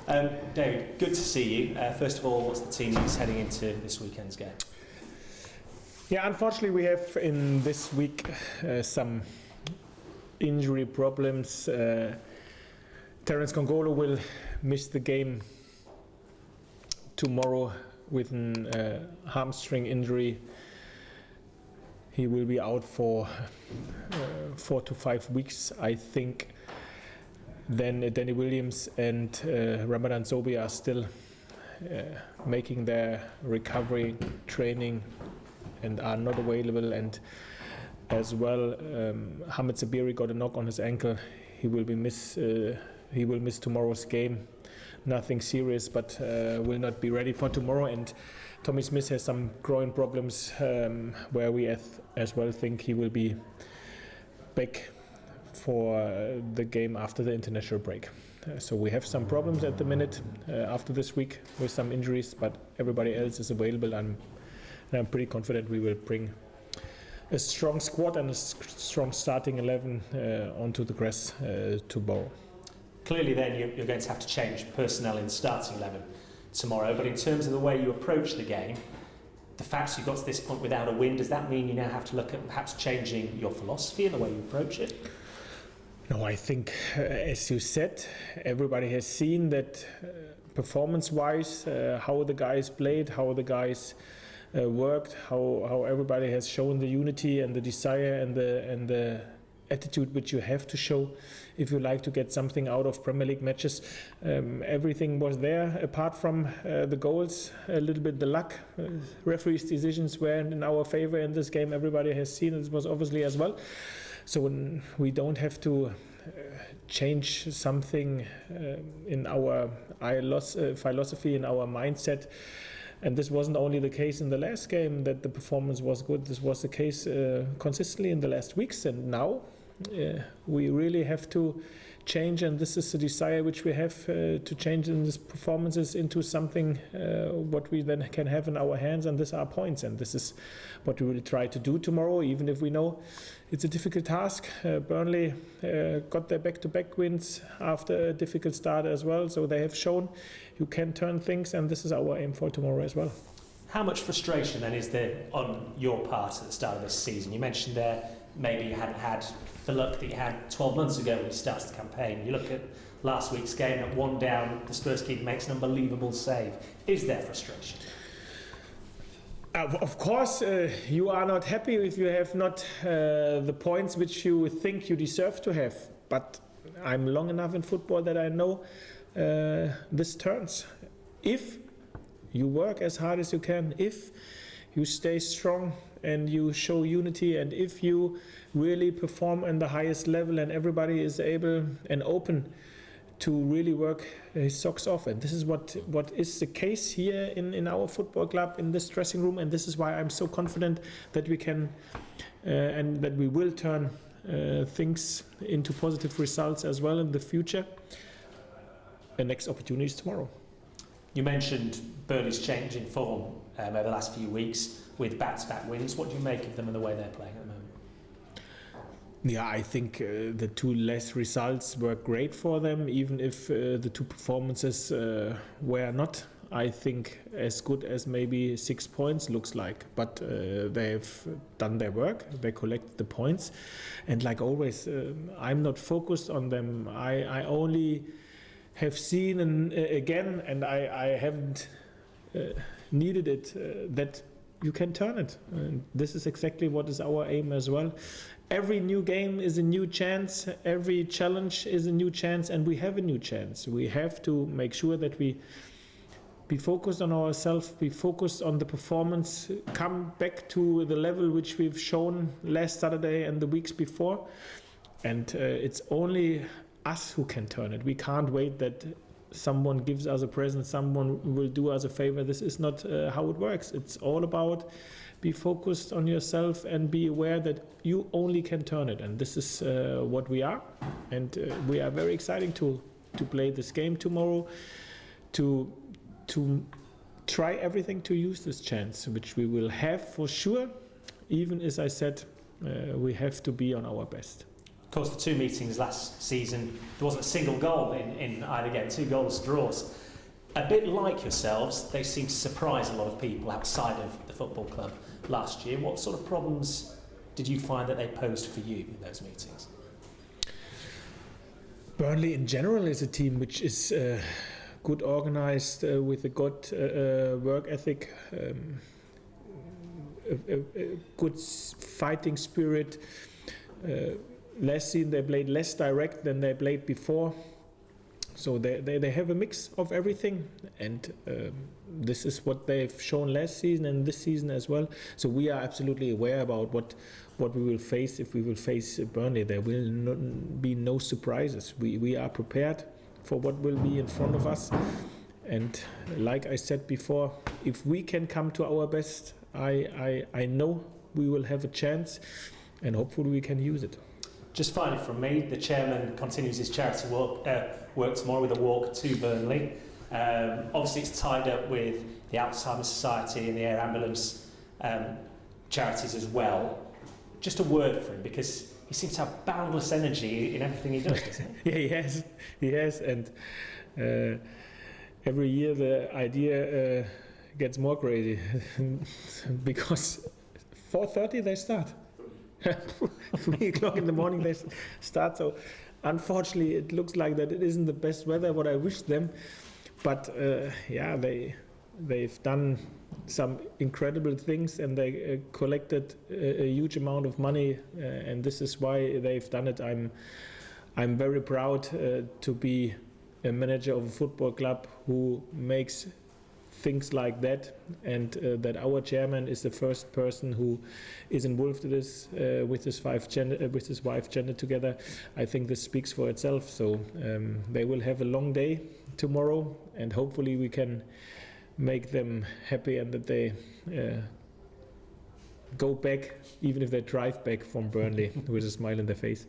David, good to see you. First of all, what's the team that's heading into this weekend's game? Yeah, unfortunately we have in this week some injury problems. Terence Kongolo will miss the game tomorrow with a hamstring injury. He will be out for 4 to 5 weeks, I think. Then Danny Williams and Ramadan Zobi are still making their recovery training and are not available. And as well, Hamid Sabiri got a knock on his ankle. He will miss tomorrow's game. Nothing serious, but will not be ready for tomorrow. And Tommy Smith has some groin problems, where we as well think he will be back for the game after the international break. So we have some problems at the minute after this week with some injuries, but everybody else is available. I'm pretty confident we will bring a strong squad and a strong starting 11 onto the grass tomorrow. Clearly then you're going to have to change personnel in the starting 11 tomorrow, but in terms of the way you approach the game, the fact you got to this point without a win, does that mean you now have to look at perhaps changing your philosophy and the way you approach it? No, I think, as you said, everybody has seen that performance-wise, how the guys played, how the guys worked, how everybody has shown the unity and the desire and the attitude which you have to show if you like to get something out of Premier League matches. Everything was there apart from the goals, a little bit the luck. Referees' decisions were in our favor in this game. Everybody has seen it was obviously as well. So we don't have to change something in our philosophy, in our mindset. And this wasn't only the case in the last game that the performance was good. This was the case consistently in the last weeks. And now we really have to change. And this is the desire which we have to change in these performances into something what we then can have in our hands. And these are points. And this is what we will try to do tomorrow, even if we know it's a difficult task. Burnley got their back-to-back wins after a difficult start as well. So they have shown you can turn things, and this is our aim for tomorrow as well. How much frustration then is there on your part at the start of this season? You mentioned there maybe you hadn't had the luck that you had 12 months ago when you started the campaign. You look at last week's game, at 1 down, the Spurs keeper makes an unbelievable save. Is there frustration? Of course, you are not happy if you have not the points which you think you deserve to have. But I'm long enough in football that I know this turns. If you work as hard as you can, if you stay strong and you show unity, and if you really perform in the highest level and everybody is able and open to really work his socks off. And this is what is the case here in our football club, in this dressing room. And this is why I'm so confident that we can and that we will turn things into positive results as well in the future. The next opportunity is tomorrow. You mentioned Burnley's change in form over the last few weeks with back-to-back wins. What do you make of them and the way they're playing at the moment? Yeah, I think the 2 less results were great for them, even if the 2 performances were not, I think, as good as maybe 6 points looks like. But they've done their work, they collected the points. And like always, I'm not focused on them. I only have seen again, and I haven't needed it, that you can turn it. And this is exactly what is our aim as well. Every new game is a new chance, every challenge is a new chance, and we have a new chance. We have to make sure that we be focused on ourselves, be focused on the performance, come back to the level which we've shown last Saturday and the weeks before. And it's only us who can turn it. We can't wait that someone gives us a present, someone will do us a favor. This is not how it works. It's all about be focused on yourself and be aware that you only can turn it. And this is what we are. And we are very excited to play this game tomorrow, to try everything to use this chance, which we will have for sure. Even as I said, we have to be on our best. course, the 2 meetings last season, there wasn't a single goal in either game, 2 goals draws. A bit like yourselves, they seem to surprise a lot of people outside of the football club last year. What sort of problems did you find that they posed for you in those meetings? Burnley in general is a team which is good organized, with a good work ethic, a good fighting spirit. Last season they played less direct than they played before. So they have a mix of everything, and this is what they've shown last season and this season as well. So we are absolutely aware about what we will face if we will face Burnley. There will be no surprises. We are prepared for what will be in front of us. And like I said before, if we can come to our best, I know we will have a chance, and hopefully we can use it. Just finally from me, the chairman continues his charity work tomorrow with a walk to Burnley. Obviously it's tied up with the Alzheimer's Society and the Air Ambulance charities as well. Just a word for him, because he seems to have boundless energy in everything he does, doesn't he? Yeah, he has, and every year the idea gets more crazy because 4:30 they start. 3 o'clock in the morning they start. So unfortunately it looks like that it isn't the best weather what I wish them, but yeah, they've done some incredible things, and they collected a huge amount of money, and this is why they've done it. I'm very proud to be a manager of a football club who makes things like that, and that our chairman is the first person who is involved in this with his wife Janet together. I think this speaks for itself. So they will have a long day tomorrow, and hopefully we can make them happy, and that they go back, even if they drive back from Burnley, with a smile on their face.